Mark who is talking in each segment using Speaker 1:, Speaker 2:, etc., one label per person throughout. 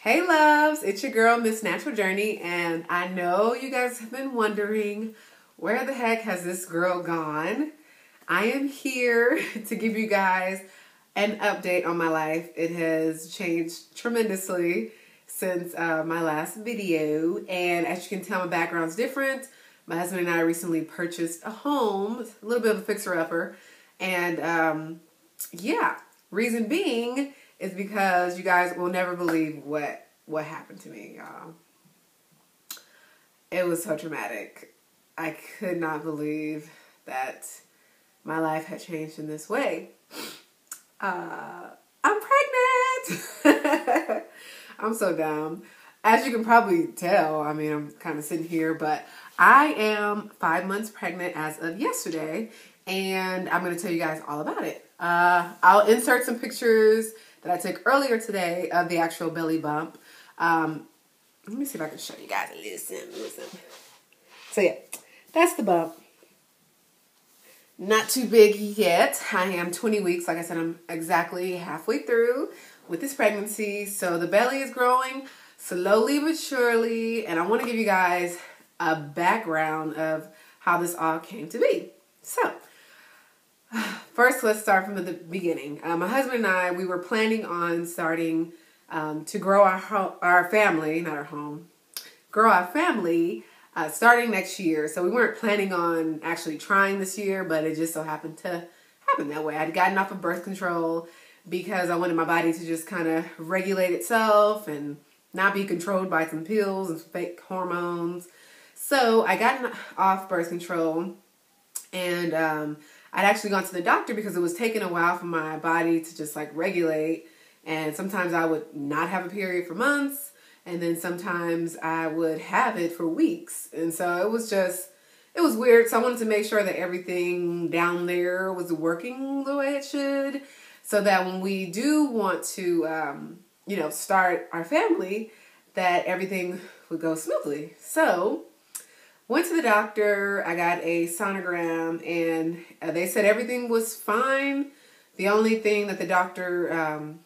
Speaker 1: Hey loves, it's your girl Miss Natural Journey, and I know you guys have been wondering where the heck has this girl gone. I am here to give you guys an update on my life. It has changed tremendously since my last video, and as you can tell, my background's different. My husband and I recently purchased a home, a little bit of a fixer-upper, and yeah, reason being is because you guys will never believe what happened to me, y'all. It was so traumatic. I could not believe that my life had changed in this way. I'm pregnant! I'm so dumb. As you can probably tell, I mean, I'm kind of sitting here, but I am 5 months pregnant as of yesterday, and I'm going to tell you guys all about it. I'll insert some pictures that I took earlier today of the actual belly bump. Let me see if I can show you guys. Listen. So yeah, that's the bump. Not too big yet. I am 20 weeks. Like I said, I'm exactly halfway through with this pregnancy. So the belly is growing slowly but surely. And I want to give you guys a background of how this all came to be. So first, let's start from the beginning. My husband and I, we were planning on starting to grow our family, not our home, grow our family starting next year. So we weren't planning on actually trying this year, but it just so happened to happen that way. I'd gotten off of birth control because I wanted my body to just kind of regulate itself and not be controlled by some pills and fake hormones. So I got off birth control, and I'd actually gone to the doctor because it was taking a while for my body to just like regulate. And sometimes I would not have a period for months, and then sometimes I would have it for weeks. And so it was weird. So I wanted to make sure that everything down there was working the way it should, so that when we do want to, start our family, that everything would go smoothly. So went to the doctor, I got a sonogram, and they said everything was fine. The only thing that the doctor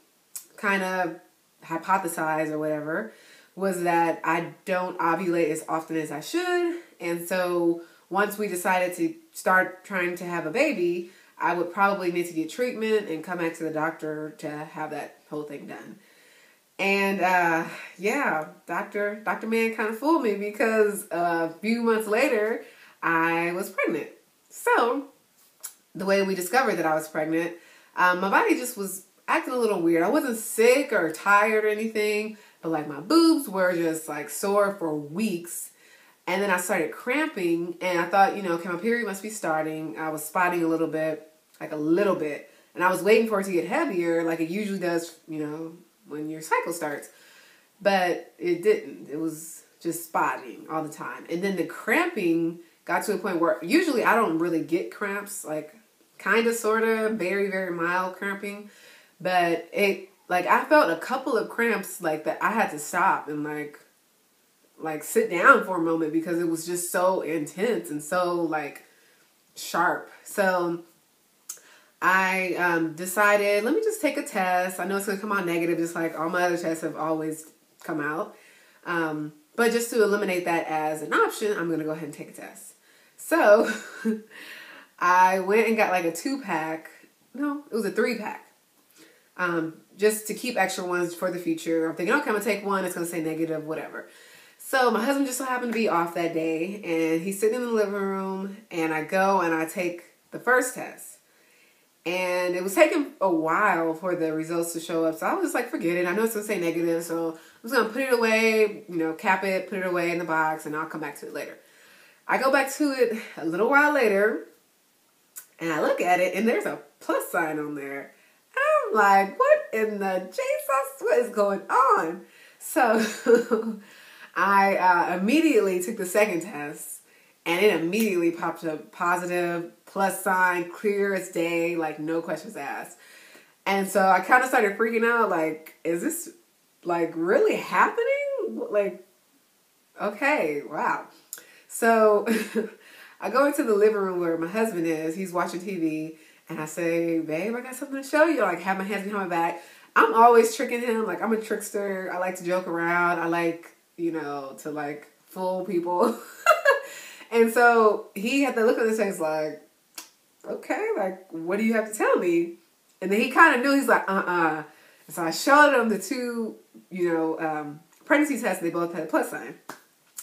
Speaker 1: kind of hypothesized or whatever was that I don't ovulate as often as I should. And so once we decided to start trying to have a baby, I would probably need to get treatment and come back to the doctor to have that whole thing done. And Dr. Man kind of fooled me because a few months later, I was pregnant. So the way we discovered that I was pregnant, my body just was acting a little weird. I wasn't sick or tired or anything, but like my boobs were just like sore for weeks. And then I started cramping, and I thought, okay, my period must be starting. I was spotting a little bit. And I was waiting for it to get heavier like it usually does, when your cycle starts. But it didn't. It was just spotting all the time. And then the cramping got to a point where usually I don't really get cramps, like kind of, sort of, very, very mild cramping. But I felt a couple of cramps like that I had to stop and like sit down for a moment because it was just so intense and so like sharp. So I decided, let me just take a test. I know it's going to come out negative, just like all my other tests have always come out. But just to eliminate that as an option, I'm going to go ahead and take a test. So I went and got like a 2-pack. No, it was a 3-pack. Just to keep extra ones for the future. I'm thinking, okay, I'm going to take one. It's going to say negative, whatever. So my husband just so happened to be off that day, and he's sitting in the living room, and I go and I take the first test. And it was taking a while for the results to show up. So I was just like, forget it. I know it's going to say negative, so I'm just going to put it away, cap it, put it away in the box, and I'll come back to it later. I go back to it a little while later, and I look at it, and there's a plus sign on there. I'm like, what in the Jesus? What is going on? So I immediately took the second test, and it immediately popped up positive, plus sign, clear as day, like no questions asked. And so I kind of started freaking out, like, is this like really happening? Like, okay, wow. So I go into the living room where my husband is. He's watching TV. And I say, babe, I got something to show you. Like, have my hands behind my back. I'm always tricking him. Like, I'm a trickster. I like to joke around. I like, you know, to like fool people. And so he had the look on his face like, okay, like, what do you have to tell me? And then he kind of knew. He's like, And so I showed him the two, you know, pregnancy tests. They both had a plus sign.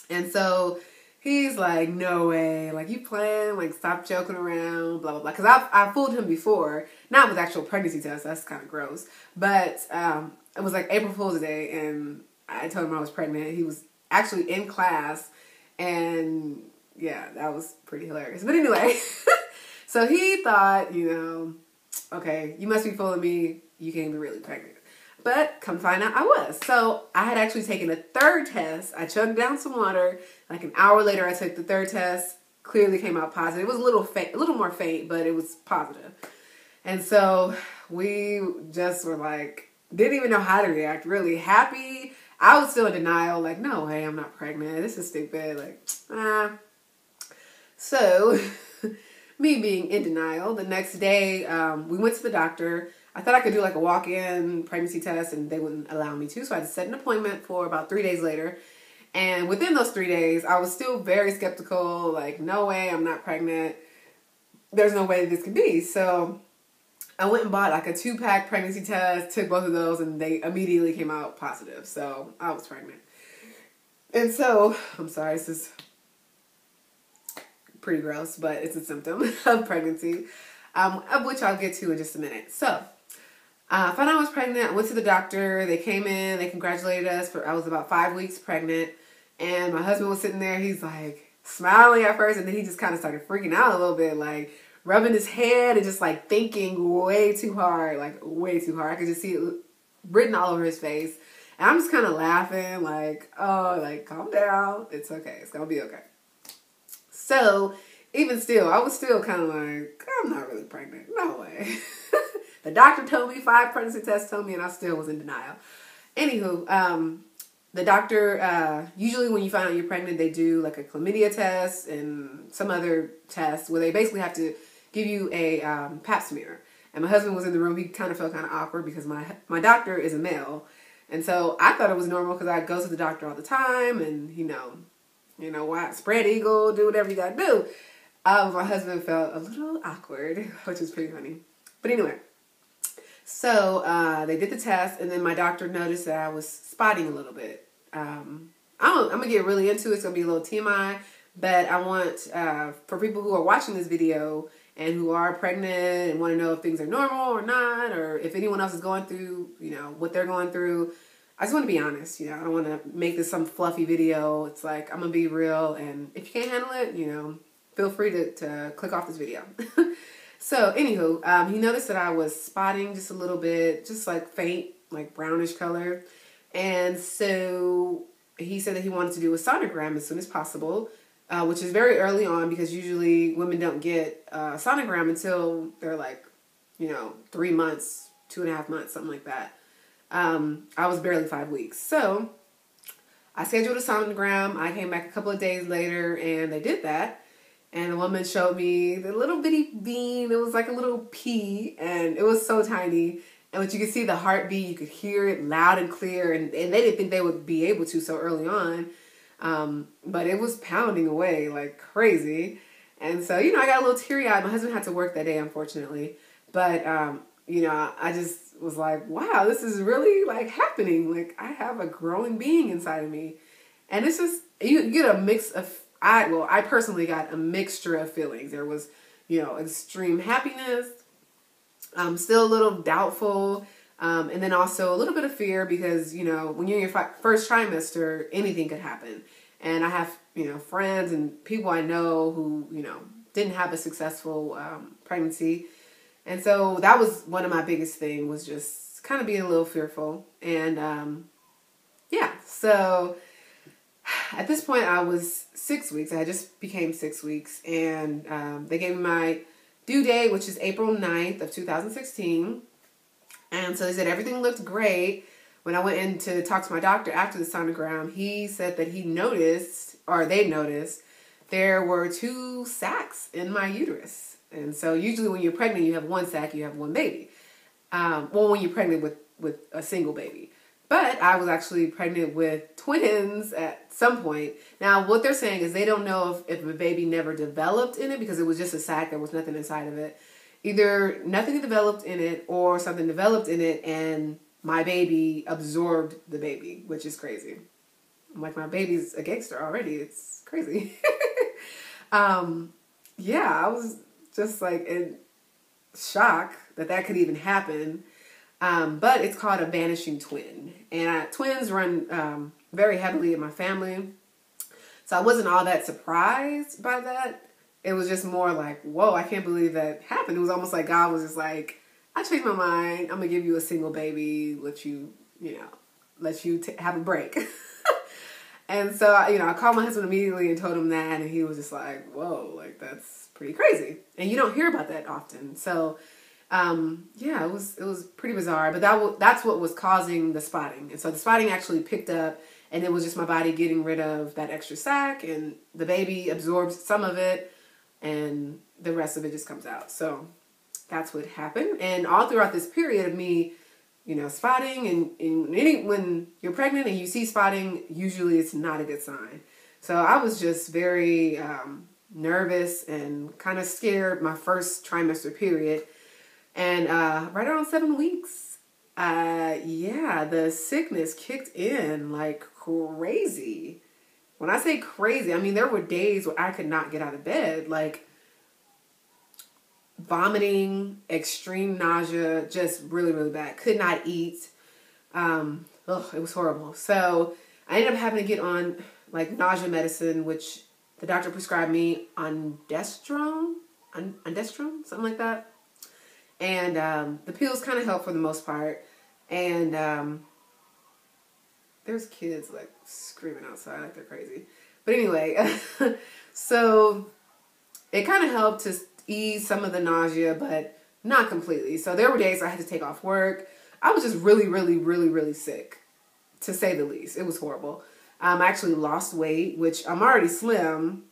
Speaker 1: And so he's like, no way. Like, you playing? Like, stop joking around, blah, blah, blah. Because I fooled him before. Not with actual pregnancy tests. That's kind of gross. But it was like April Fool's Day. And I told him I was pregnant. He was actually in class. And yeah, that was pretty hilarious. But anyway, so he thought, you know, okay, you must be fooling me. You can't be really pregnant. But come find out I was. So I had actually taken a third test. I chugged down some water. Like an hour later, I took the third test. Clearly came out positive. It was a little faint, a little more faint, but it was positive. And so we just were like, didn't even know how to react. Really happy. I was still in denial. Like, no way, I'm not pregnant. This is stupid. Like, So me being in denial, the next day we went to the doctor. I thought I could do like a walk-in pregnancy test and they wouldn't allow me to. So I had to set an appointment for about 3 days later. And within those 3 days, I was still very skeptical. Like, no way, I'm not pregnant. There's no way this could be. So I went and bought like a 2-pack pregnancy test, took both of those, and they immediately came out positive. So I was pregnant. And so, I'm sorry, this is pretty gross, but it's a symptom of pregnancy, of which I'll get to in just a minute. So, found out I was pregnant. I went to the doctor. They came in. They congratulated us. I was about 5 weeks pregnant. And my husband was sitting there. He's like smiling at first. And then he just kind of started freaking out a little bit. Like rubbing his head and just like thinking way too hard. Like way too hard. I could just see it written all over his face. And I'm just kind of laughing. Like, oh, like calm down. It's okay. It's going to be okay. So even still, I was still kind of like, I'm not really pregnant. No way. The doctor told me, 5 pregnancy tests told me, and I still was in denial. Anywho, the doctor, usually when you find out you're pregnant, they do like a chlamydia test and some other tests where they basically have to give you a pap smear. And my husband was in the room. He kind of felt kind of awkward because my doctor is a male. And so I thought it was normal because I go to the doctor all the time and, you know, why spread eagle, do whatever you got to do. My husband felt a little awkward, which was pretty funny. But anyway. So they did the test, and then my doctor noticed that I was spotting a little bit. I'm going to get really into it. It's going to be a little TMI, but I want, for people who are watching this video and who are pregnant and want to know if things are normal or not, or if anyone else is going through, you know, what they're going through, I just want to be honest. You know, I don't want to make this some fluffy video. It's like, I'm going to be real, and if you can't handle it, you know, feel free to click off this video. So, anywho, he noticed that I was spotting just a little bit, just like faint, like brownish color. And so he said that he wanted to do a sonogram as soon as possible, which is very early on because usually women don't get a sonogram until they're like, you know, 3 months, 2.5 months, something like that. I was barely 5 weeks. So I scheduled a sonogram. I came back a couple of days later and they did that. And the woman showed me the little bitty bean. It was like a little pea, and it was so tiny. And but you could see the heartbeat. You could hear it loud and clear. And they didn't think they would be able to so early on. But it was pounding away like crazy. And so, you know, I got a little teary-eyed. My husband had to work that day, unfortunately. But, you know, I just was like, wow, this is really like happening. Like I have a growing being inside of me. And it's just, you get a mix of, I personally got a mixture of feelings. There was, you know, extreme happiness, still a little doubtful, and then also a little bit of fear because, you know, when you're in your first trimester, anything could happen. And I have, you know, friends and people I know who, you know, didn't have a successful pregnancy. And so that was one of my biggest things, was just kind of being a little fearful. And yeah, so at this point I was 6 weeks. I just became 6 weeks, and they gave me my due date, which is April 9th of 2016. And so they said everything looked great. When I went in to talk to my doctor after the sonogram, he said that he noticed, or they noticed, there were 2 sacs in my uterus. And so usually when you're pregnant, you have 1 sac, you have 1 baby. Well, when you're pregnant with with a single baby. But I was actually pregnant with twins at some point. Now, what they're saying is they don't know if a baby never developed in it because it was just a sac. There was nothing inside of it. Either nothing developed in it or something developed in it and my baby absorbed the baby, which is crazy. I'm like, my baby's a gangster already. It's crazy. Yeah, I was just like in shock that could even happen. But it's called a vanishing twin. And twins run very heavily in my family. So I wasn't all that surprised by that. It was just more like, whoa, I can't believe that happened. It was almost like God was just like, I changed my mind. I'm going to give you a single baby, let you have a break. And so, I called my husband immediately and told him that. And he was just like, whoa, like that's pretty crazy. And you don't hear about that often. So yeah, it was pretty bizarre, but that's what was causing the spotting. And so the spotting actually picked up, and it was just my body getting rid of that extra sac, and the baby absorbs some of it, and the rest of it just comes out. So that's what happened. And all throughout this period of me, spotting, and when you're pregnant and you see spotting, usually it's not a good sign. So I was just very nervous and kind of scared my first trimester period. And right around 7 weeks, the sickness kicked in like crazy. When I say crazy, I mean there were days where I could not get out of bed, like vomiting, extreme nausea, just really, really bad. Could not eat. It was horrible. So I ended up having to get on like nausea medicine, which the doctor prescribed me ondestrone, something like that. And the pills kind of help for the most part. And there's kids like screaming outside like they're crazy. But anyway, so it kind of helped to ease some of the nausea, but not completely. So there were days I had to take off work. I was just really, really, really, really sick, to say the least. It was horrible. I actually lost weight, which I'm already slim.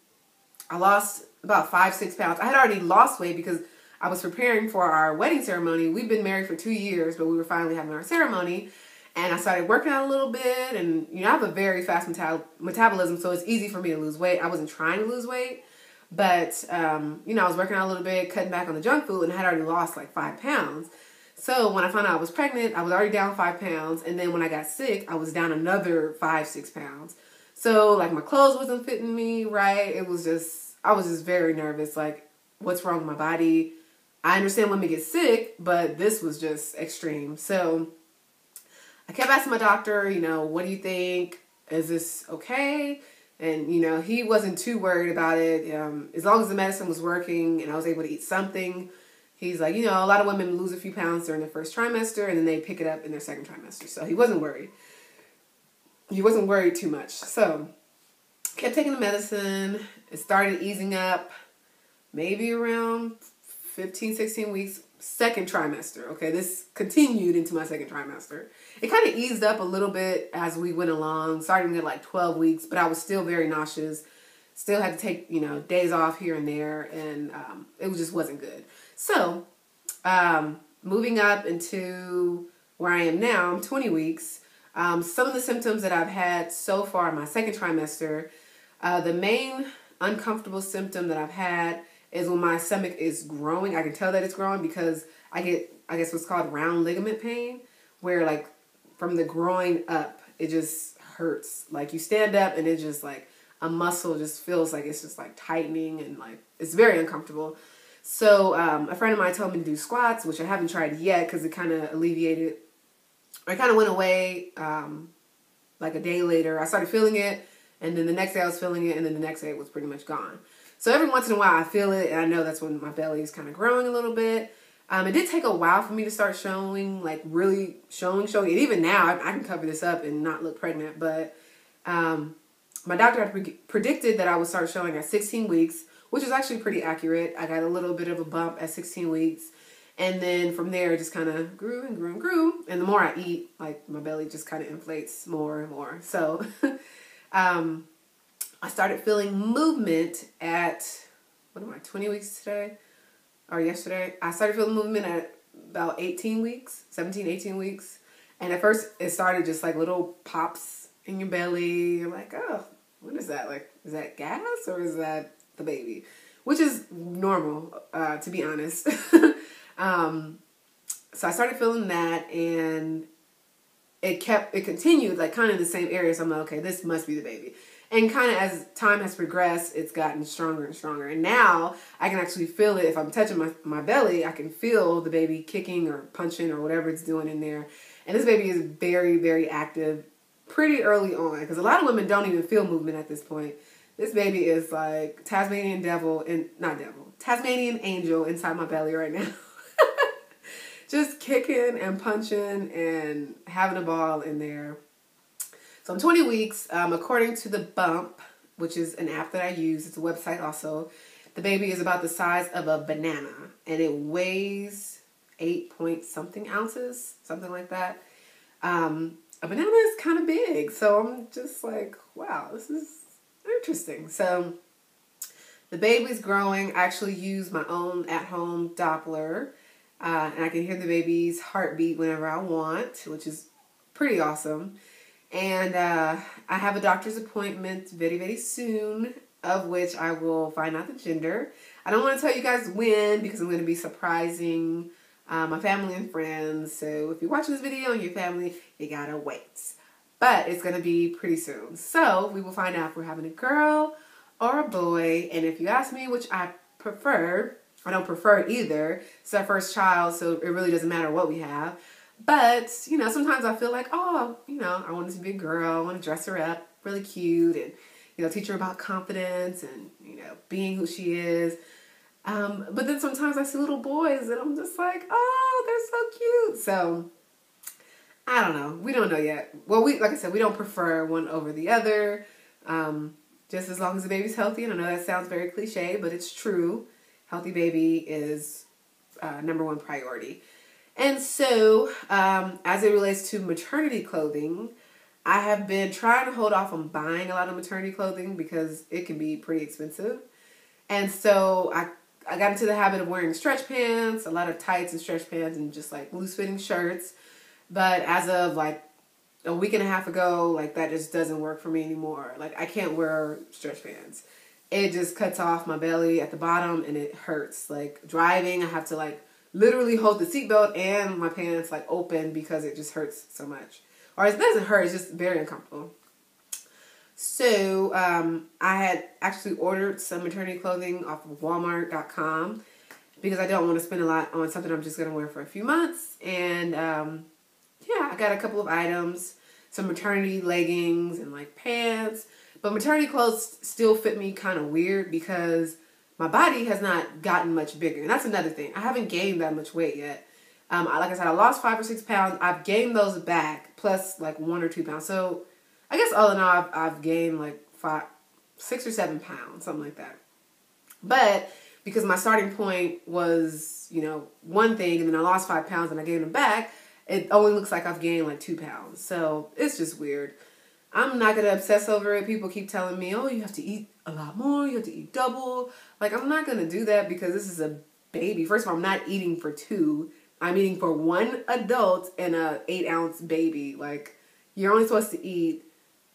Speaker 1: I lost about 5-6 pounds. I had already lost weight because I was preparing for our wedding ceremony. We've been married for 2 years, but we were finally having our ceremony. And I started working out a little bit. And, I have a very fast metabolism, so it's easy for me to lose weight. I wasn't trying to lose weight. But, I was working out a little bit, cutting back on the junk food, and I had already lost like 5 pounds. So when I found out I was pregnant, I was already down 5 pounds. And then when I got sick, I was down another 5-6 pounds. So, like, my clothes wasn't fitting me right. I was just very nervous. Like, what's wrong with my body? I understand women get sick, but this was just extreme. So I kept asking my doctor, what do you think? Is this okay? And, he wasn't too worried about it. As long as the medicine was working and I was able to eat something, he's like, a lot of women lose a few pounds during their first trimester and then they pick it up in their second trimester. So he wasn't worried. He wasn't worried too much. So kept taking the medicine. It started easing up maybe around 15, 16 weeks, second trimester. Okay, this continued into my second trimester. It kind of eased up a little bit as we went along, starting at like 12 weeks, but I was still very nauseous. Still had to take, days off here and there, and it just wasn't good. So, moving up into where I am now, I'm 20 weeks. Some of the symptoms that I've had so far in my second trimester, the main uncomfortable symptom that I've had is when my stomach is growing. I can tell that it's growing because I get, I guess what's called round ligament pain, where like from the groin up, it just hurts. Like you stand up and it just like a muscle just feels like it's just like tightening and like it's very uncomfortable. So a friend of mine told me to do squats, which I haven't tried yet because it kind of alleviated, or it kind of went away like a day later. I started feeling it, and then the next day I was feeling it, and then the next day it was pretty much gone. So every once in a while I feel it, and I know that's when my belly is kind of growing a little bit. It did take a while for me to start showing, like really showing. And even now, I can cover this up and not look pregnant. But my doctor had predicted that I would start showing at 16 weeks, which is actually pretty accurate. I got a little bit of a bump at 16 weeks. And then from there, it just kind of grew and grew and grew. And the more I eat, like my belly just kind of inflates more and more. So I started feeling movement at, 20 weeks today? Or yesterday? I started feeling movement at about 18 weeks, 17, 18 weeks. And at first it started just like little pops in your belly. You're like, oh, what is that? Like, is that gas or is that the baby? Which is normal, to be honest. So I started feeling that, and it continued like kind of in the same area. So I'm like, okay, this must be the baby. And kind of as time has progressed, it's gotten stronger and stronger. And now I can actually feel it. If I'm touching my belly, I can feel the baby kicking or punching or whatever it's doing in there. And this baby is very, very active pretty early on, because a lot of women don't even feel movement at this point. This baby is like Tasmanian angel inside my belly right now. Just kicking and punching and having a ball in there. So I'm 20 weeks. According to The Bump, which is an app that I use, it's a website also, the baby is about the size of a banana, and it weighs 8 point something ounces, something like that. A banana is kind of big, so I'm just like, wow, this is interesting. So the baby's growing. I actually use my own at-home Doppler, and I can hear the baby's heartbeat whenever I want, which is pretty awesome. And I have a doctor's appointment very, very soon, of which I will find out the gender. I don't want to tell you guys when, because I'm going to be surprising my family and friends. So if you're watching this video and your family, you gotta wait. But it's going to be pretty soon. So we will find out if we're having a girl or a boy. And if you ask me which I prefer, I don't prefer either. It's our first child, so it really doesn't matter what we have. But, you know, sometimes I feel like, oh, you know, I want it to be a girl. I want to dress her up really cute and, you know, teach her about confidence and, you know, being who she is. But then sometimes I see little boys and I'm just like, oh, they're so cute. So, I don't know. We don't know yet. Well, like I said, we don't prefer one over the other. Just as long as the baby's healthy. And I know that sounds very cliche, but it's true. Healthy baby is number one priority. And so, as it relates to maternity clothing, I have been trying to hold off on buying a lot of maternity clothing because it can be pretty expensive. And so I got into the habit of wearing stretch pants, a lot of tights and stretch pants, and just like loose fitting shirts. But as of like a week and a half ago, like that just doesn't work for me anymore. Like I can't wear stretch pants. It just cuts off my belly at the bottom and it hurts. Like driving, I have to like literally hold the seatbelt and my pants like open because it just hurts so much. Or it doesn't hurt, it's just very uncomfortable. So I had actually ordered some maternity clothing off of Walmart.com because I don't want to spend a lot on something I'm just going to wear for a few months. And yeah, I got a couple of items, some maternity leggings and like pants. But maternity clothes still fit me kind of weird because my body has not gotten much bigger. And that's another thing. I haven't gained that much weight yet. Like I said, I lost 5 or 6 pounds. I've gained those back plus like 1 or 2 pounds. So I guess all in all, I've gained like 6 or 7 pounds, something like that. But because my starting point was, you know, one thing, and then I lost 5 pounds and I gained them back, it only looks like I've gained like 2 pounds. So it's just weird. I'm not going to obsess over it. People keep telling me, oh, you have to eat a lot more. You have to eat double. Like, I'm not going to do that because this is a baby. First of all, I'm not eating for 2. I'm eating for 1 adult and a 8-ounce baby. Like, you're only supposed to eat,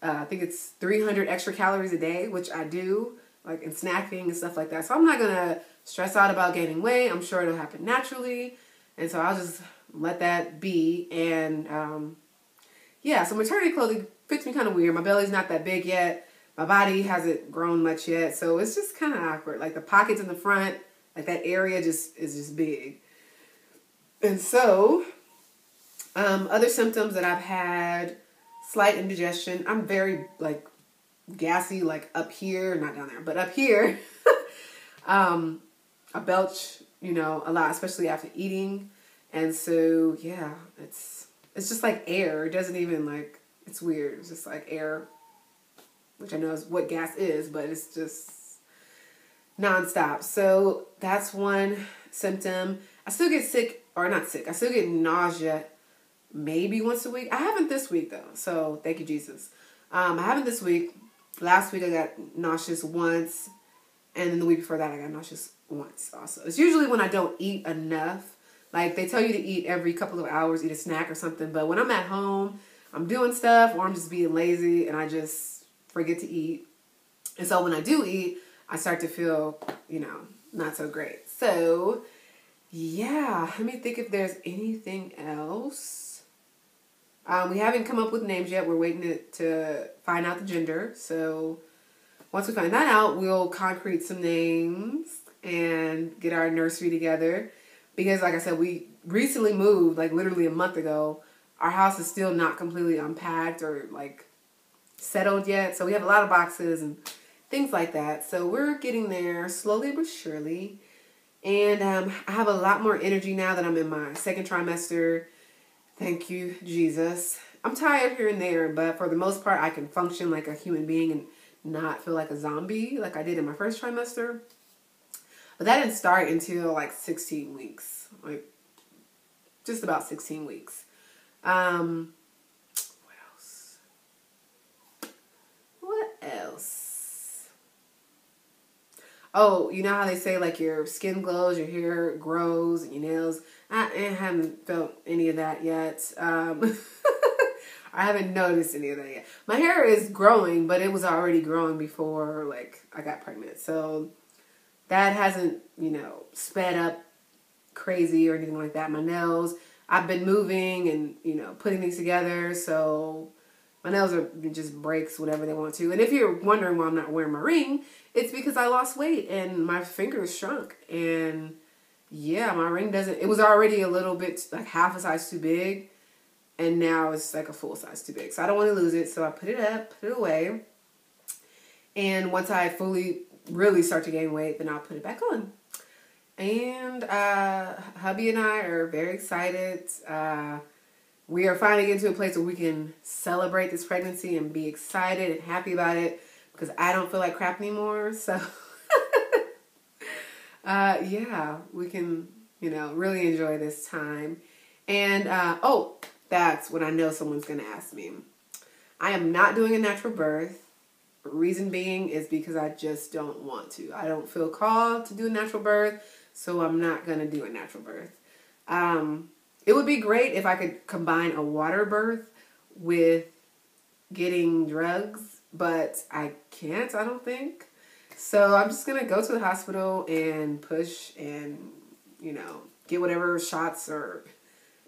Speaker 1: I think it's 300 extra calories a day, which I do, like in snacking and stuff like that. So I'm not going to stress out about gaining weight. I'm sure it'll happen naturally. And so I'll just let that be. And, yeah, so maternity clothing fits me kind of weird. My belly's not that big yet. My body hasn't grown much yet. So it's just kind of awkward. Like the pockets in the front, like that area is just big. And so, other symptoms that I've had, slight indigestion. I'm very like gassy, like up here, not down there, but up here. I belch, you know, a lot, especially after eating. And so, yeah, it's just like air. It doesn't even like, it's weird. It's just like air, which I know is what gas is, but it's just nonstop. So that's one symptom. I still get sick, or not sick. I still get nausea maybe once a week. I haven't this week though. So thank you, Jesus. I haven't this week. Last week I got nauseous once. And then the week before that I got nauseous once also. It's usually when I don't eat enough. Like, they tell you to eat every couple of hours, eat a snack or something. But when I'm at home, I'm doing stuff or I'm just being lazy and I just forget to eat. And so when I do eat, I start to feel, not so great. So, yeah, let me think if there's anything else. We haven't come up with names yet. We're waiting to find out the gender. So once we find that out, we'll concrete some names and get our nursery together. Because like I said, we recently moved, like literally a month ago. Our house is still not completely unpacked or like settled yet. So we have a lot of boxes and things like that. So we're getting there slowly but surely. And I have a lot more energy now that I'm in my second trimester. Thank you, Jesus. I'm tired here and there, but for the most part, I can function like a human being and not feel like a zombie like I did in my first trimester. But that didn't start until like 16 weeks. Like, just about 16 weeks. What else? What else? Oh, you know how they say like your skin glows, your hair grows, and your nails? I haven't felt any of that yet. I haven't noticed any of that yet. My hair is growing, but it was already growing before like I got pregnant. So that hasn't, sped up crazy or anything like that. My nails, I've been moving and, putting things together. So my nails are just breaks whenever they want to. And if you're wondering why I'm not wearing my ring, it's because I lost weight and my fingers shrunk. And yeah, my ring it was already a little bit like half a size too big. And now it's like a full size too big. So I don't want to lose it. So I put it up, put it away. And once I really start to gain weight, then I'll put it back on. And hubby and I are very excited. We are finally getting to a place where we can celebrate this pregnancy and be excited and happy about it because I don't feel like crap anymore. So, yeah, we can, really enjoy this time. And, that's what I know someone's going to ask me. I am not doing a natural birth. Reason being is because I just don't want to. I don't feel called to do a natural birth, so I'm not going to do a natural birth. It would be great if I could combine a water birth with getting drugs, but I can't, I don't think. So I'm just going to go to the hospital and push and, get whatever shots or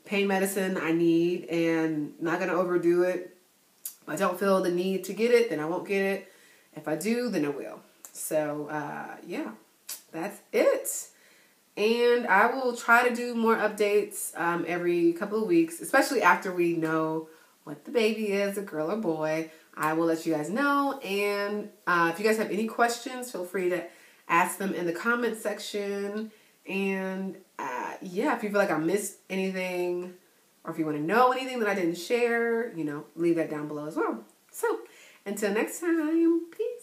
Speaker 1: pain medicine I need and not going to overdo it. If I don't feel the need to get it, then I won't get it. If I do, then I will. So, yeah, that's it. And I will try to do more updates every couple of weeks, especially after we know what the baby is, a girl or boy. I will let you guys know. And if you guys have any questions, feel free to ask them in the comment section. And, yeah, if you feel like I missed anything, or if you want to know anything that I didn't share, leave that down below as well. So, until next time, peace.